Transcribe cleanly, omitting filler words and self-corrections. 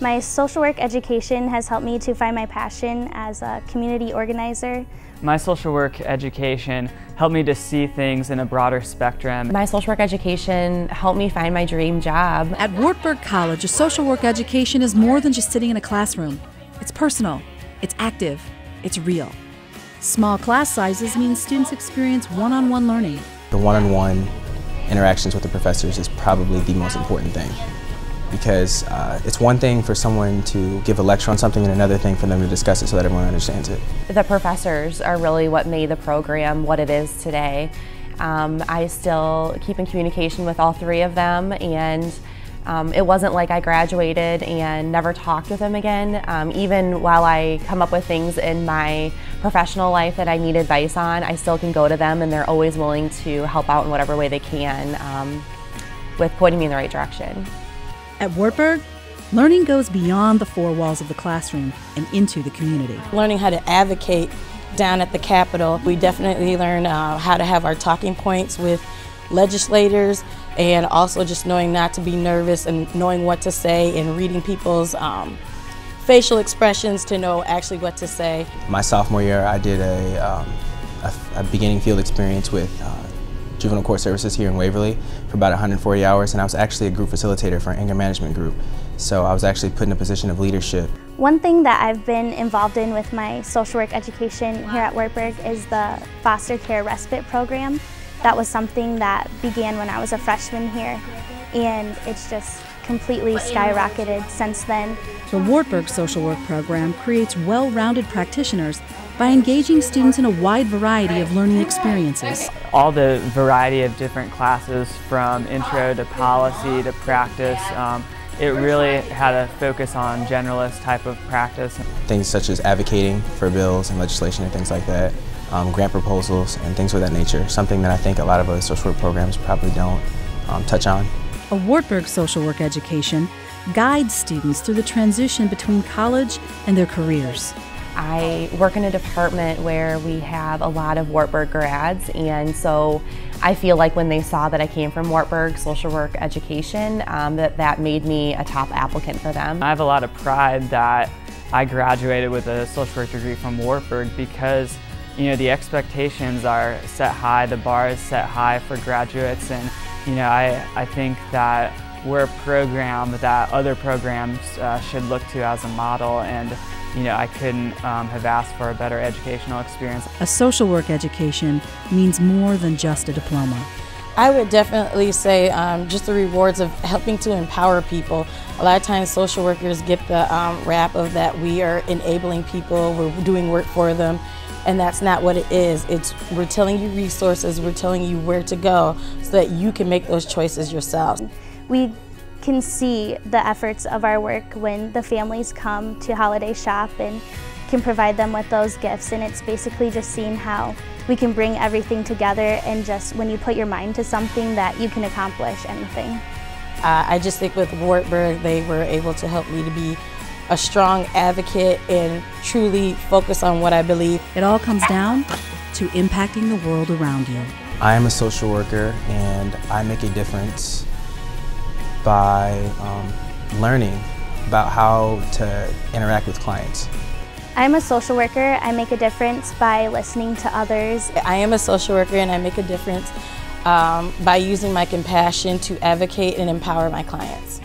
My social work education has helped me to find my passion as a community organizer. My social work education helped me to see things in a broader spectrum. My social work education helped me find my dream job. At Wartburg College, a social work education is more than just sitting in a classroom. It's personal, it's active, it's real. Small class sizes mean students experience one-on-one learning. The one-on-one interactions with the professors is probably the most important thing, because it's one thing for someone to give a lecture on something and another thing for them to discuss it so that everyone understands it. The professors are really what made the program what it is today. I still keep in communication with all three of them, and it wasn't like I graduated and never talked with them again. Even while I come up with things in my professional life that I need advice on, I still can go to them, and they're always willing to help out in whatever way they can with pointing me in the right direction. At Wartburg, learning goes beyond the four walls of the classroom and into the community. Learning how to advocate down at the Capitol, we definitely learn how to have our talking points with legislators, and also just knowing not to be nervous and knowing what to say and reading people's facial expressions to know actually what to say. My sophomore year, I did a beginning field experience with juvenile court services here in Waverly for about 140 hours, and I was actually a group facilitator for an anger management group. So I was actually put in a position of leadership. One thing that I've been involved in with my social work education here at Wartburg is the foster care respite program. That was something that began when I was a freshman here, and it's just completely skyrocketed since then. The Wartburg social work program creates well-rounded practitioners by engaging students in a wide variety of learning experiences. All the variety of different classes, from intro to policy to practice, it really had a focus on generalist type of practice. Things such as advocating for bills and legislation and things like that. Grant proposals and things of that nature, something that I think a lot of other social work programs probably don't touch on. A Wartburg social work education guides students through the transition between college and their careers. I work in a department where we have a lot of Wartburg grads, and so I feel like when they saw that I came from Wartburg social work education, that made me a top applicant for them. I have a lot of pride that I graduated with a social work degree from Wartburg, because the expectations are set high, the bar is set high for graduates, and I think that we're a program that other programs should look to as a model, and I couldn't have asked for a better educational experience. A social work education means more than just a diploma. I would definitely say just the rewards of helping to empower people. A lot of times social workers get the rap of that we are enabling people, we're doing work for them, and that's not what it is. We're telling you resources, we're telling you where to go so that you can make those choices yourself. We can see the efforts of our work when the families come to holiday shop and can provide them with those gifts, and it's basically just seeing how we can bring everything together, and just when you put your mind to something that you can accomplish anything. I just think with Wartburg, they were able to help me to be a strong advocate and truly focus on what I believe. It all comes down to impacting the world around you. I am a social worker, and I make a difference by learning about how to interact with clients. I'm a social worker. I make a difference by listening to others. I am a social worker, and I make a difference by using my compassion to advocate and empower my clients.